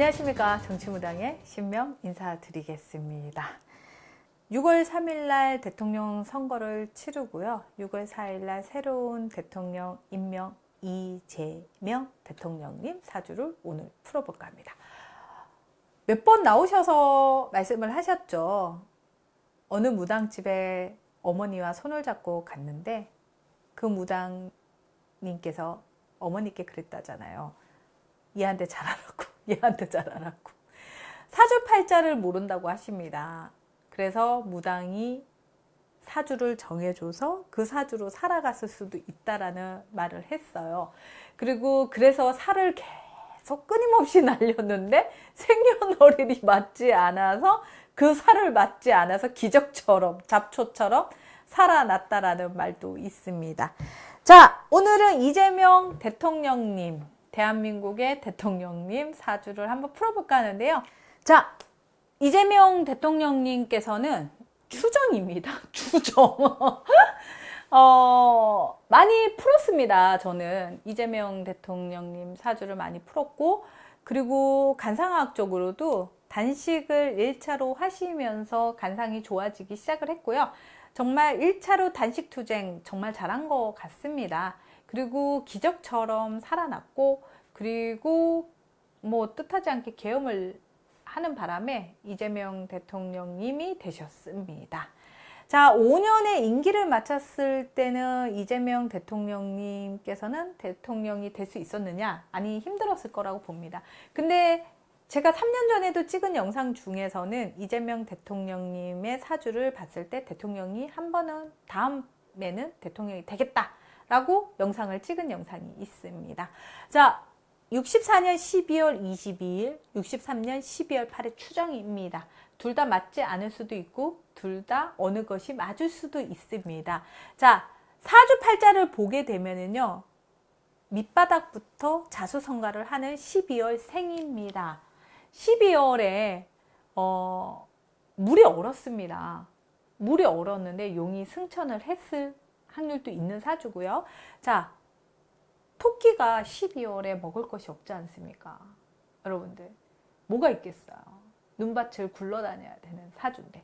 안녕하십니까. 정치무당의 신명 인사드리겠습니다. 6월 3일 날 대통령 선거를 치르고요. 6월 4일 날 새로운 대통령 임명 이재명 대통령님 사주를 오늘 풀어볼까 합니다. 몇 번 나오셔서 말씀을 하셨죠. 어느 무당집에 어머니와 손을 잡고 갔는데 그 무당님께서 어머니께 그랬다잖아요. 얘한테 잘하라고, 얘한테 잘하라고. 사주팔자를 모른다고 하십니다. 그래서 무당이 사주를 정해줘서 그 사주로 살아갔을 수도 있다라는 말을 했어요. 그리고 그래서 살을 계속 끊임없이 날렸는데 생년월일이 맞지 않아서 그 살을 맞지 않아서 기적처럼 잡초처럼 살아났다라는 말도 있습니다. 자, 오늘은 이재명 대통령님, 대한민국의 대통령님 사주를 한번 풀어볼까 하는데요. 자, 이재명 대통령님께서는 추정입니다. 추정. 많이 풀었습니다. 저는 이재명 대통령님 사주를 많이 풀었고, 그리고 간상학적으로도 단식을 1차로 하시면서 간상이 좋아지기 시작을 했고요. 정말 1차로 단식투쟁 정말 잘한 것 같습니다. 그리고 기적처럼 살아났고, 그리고 뭐 뜻하지 않게 계엄을 하는 바람에 이재명 대통령님이 되셨습니다. 자, 5년의 임기를 마쳤을 때는 이재명 대통령님께서는 대통령이 될 수 있었느냐? 아니, 힘들었을 거라고 봅니다. 근데 제가 3년 전에도 찍은 영상 중에서는 이재명 대통령님의 사주를 봤을 때 대통령이 한 번은 다음에는 대통령이 되겠다 라고 영상을 찍은 영상이 있습니다. 자, 64년 12월 22일, 63년 12월 8일 추정입니다. 둘 다 맞지 않을 수도 있고 둘 다 어느 것이 맞을 수도 있습니다. 자, 사주팔자를 보게 되면은요, 밑바닥부터 자수성가를 하는 12월 생입니다. 12월에 물이 얼었습니다. 물이 얼었는데 용이 승천을 했을 확률도 있는 사주고요. 자, 토끼가 12월에 먹을 것이 없지 않습니까? 여러분들, 뭐가 있겠어요? 눈밭을 굴러다녀야 되는 사주인데,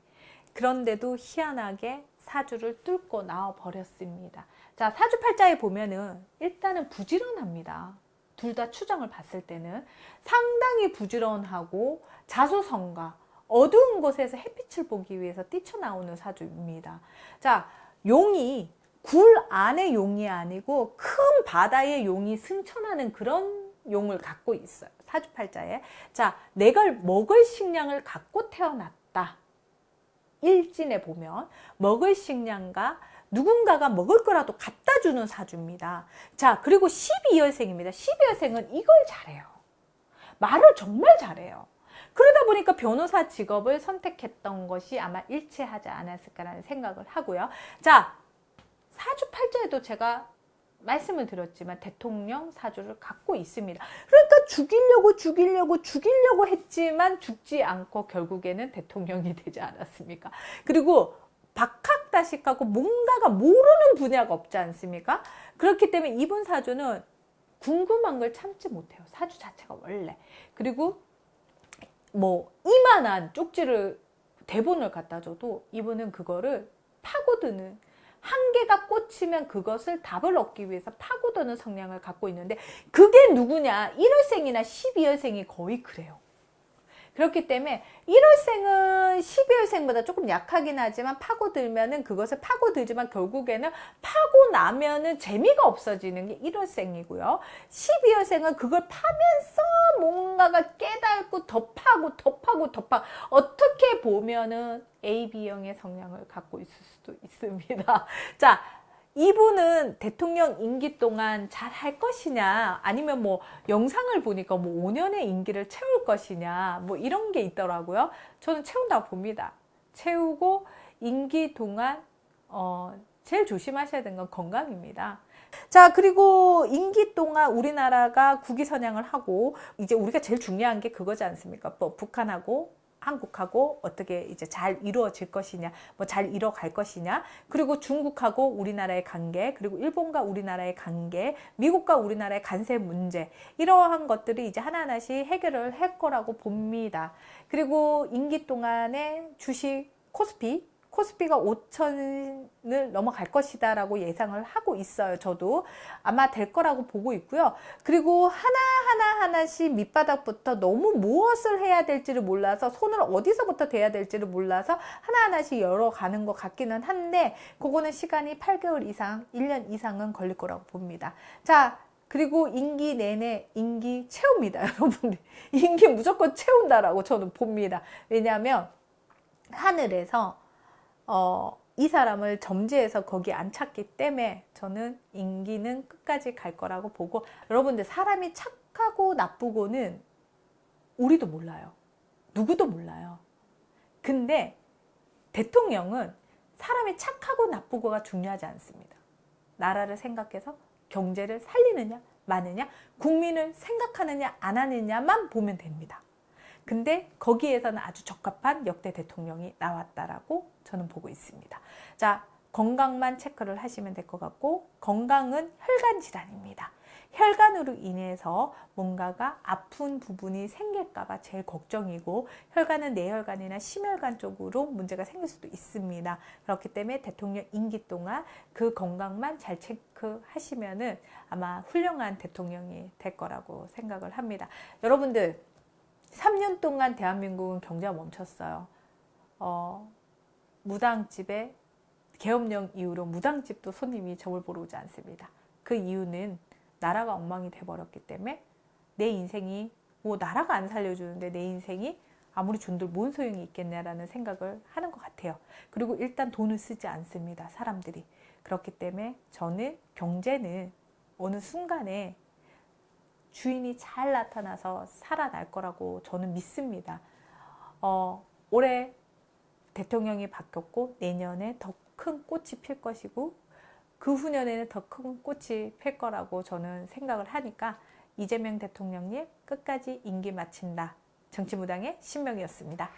그런데도 희한하게 사주를 뚫고 나와 버렸습니다. 자, 사주팔자에 보면은 일단은 부지런합니다. 둘 다 추정을 봤을 때는 상당히 부지런하고 자수성가, 어두운 곳에서 햇빛을 보기 위해서 뛰쳐나오는 사주입니다. 자, 용이 굴 안의 용이 아니고 큰 바다의 용이 승천하는 그런 용을 갖고 있어요. 사주팔자에. 자, 내가 먹을 식량을 갖고 태어났다. 일진에 보면 먹을 식량과 누군가가 먹을 거라도 갖다 주는 사주입니다. 자, 그리고 12월생입니다. 12월생은 이걸 잘해요. 말을 정말 잘해요. 그러다 보니까 변호사 직업을 선택했던 것이 아마 일치하지 않았을까라는 생각을 하고요. 자, 사주팔자에도 제가 말씀을 드렸지만 대통령 사주를 갖고 있습니다. 그러니까 죽이려고 했지만 죽지 않고 결국에는 대통령이 되지 않았습니까? 그리고 박학다식하고 뭔가가 모르는 분야가 없지 않습니까? 그렇기 때문에 이분 사주는 궁금한 걸 참지 못해요. 사주 자체가 원래. 그리고 뭐 이만한 쪽지를 대본을 갖다 줘도 이분은 그거를 파고드는, 한 개가 꽂히면 그것을 답을 얻기 위해서 파고드는 성향을 갖고 있는데, 그게 누구냐? 1월생이나 12월생이 거의 그래요. 그렇기 때문에 1월생은 12월생보다 조금 약하긴 하지만 파고들면은 그것을 파고들지만 결국에는 파고 나면은 재미가 없어지는 게 1월생이고요. 12월생은 그걸 파면서 뭔가가 깨닫고 더 파고 어떻게 보면은 AB형의 성향을 갖고 있을 수도 있습니다. 자, 이분은 대통령 임기 동안 잘 할 것이냐, 아니면 뭐 영상을 보니까 뭐 5년의 임기를 채울 것이냐, 뭐 이런 게 있더라고요. 저는 채운다고 봅니다. 채우고 임기 동안 제일 조심하셔야 되는 건 건강입니다. 자, 그리고 임기 동안 우리나라가 국위선양을 하고, 이제 우리가 제일 중요한 게 그거지 않습니까? 또 북한하고 한국하고 어떻게 이제 잘 이루어질 것이냐, 뭐 잘 이뤄갈 것이냐, 그리고 중국하고 우리나라의 관계, 그리고 일본과 우리나라의 관계, 미국과 우리나라의 관세 문제, 이러한 것들이 이제 하나하나씩 해결을 할 거라고 봅니다. 그리고 임기 동안에 주식 코스피가 5천을 넘어갈 것이다 라고 예상을 하고 있어요. 저도 아마 될 거라고 보고 있고요. 그리고 하나씩 밑바닥부터 너무 무엇을 해야 될지를 몰라서, 손을 어디서부터 대야 될지를 몰라서 하나하나씩 열어가는 것 같기는 한데, 그거는 시간이 8개월 이상, 1년 이상은 걸릴 거라고 봅니다. 자, 그리고 임기 내내 임기 채웁니다. 여러분들 임기 무조건 채운다라고 저는 봅니다. 왜냐하면 하늘에서 이 사람을 점지해서 거기 앉혔기 때문에 저는 임기는 끝까지 갈 거라고 보고, 여러분들 사람이 착하고 나쁘고는 우리도 몰라요. 누구도 몰라요. 근데 대통령은 사람이 착하고 나쁘고가 중요하지 않습니다. 나라를 생각해서 경제를 살리느냐 마느냐, 국민을 생각하느냐 안 하느냐만 보면 됩니다. 근데 거기에서는 아주 적합한 역대 대통령이 나왔다라고 저는 보고 있습니다. 자, 건강만 체크를 하시면 될 것 같고, 건강은 혈관 질환입니다. 혈관으로 인해서 뭔가가 아픈 부분이 생길까봐 제일 걱정이고, 혈관은 뇌혈관이나 심혈관 쪽으로 문제가 생길 수도 있습니다. 그렇기 때문에 대통령 임기 동안 그 건강만 잘 체크하시면은 아마 훌륭한 대통령이 될 거라고 생각을 합니다. 여러분들, 3년 동안 대한민국은 경제가 멈췄어요. 무당집에 계엄령 이후로 무당집도 손님이 점을 보러 오지 않습니다. 그 이유는 나라가 엉망이 돼버렸기 때문에, 내 인생이 뭐 나라가 안 살려주는데 내 인생이 아무리 준들 뭔 소용이 있겠냐라는 생각을 하는 것 같아요. 그리고 일단 돈을 쓰지 않습니다, 사람들이. 그렇기 때문에 저는 경제는 어느 순간에 주인이 잘 나타나서 살아날 거라고 저는 믿습니다. 올해 대통령이 바뀌었고 내년에 더 큰 꽃이 필 것이고 그 후년에는 더 큰 꽃이 필 거라고 저는 생각을 하니까, 이재명 대통령님 끝까지 임기 마친다. 정치무당의 신명이었습니다.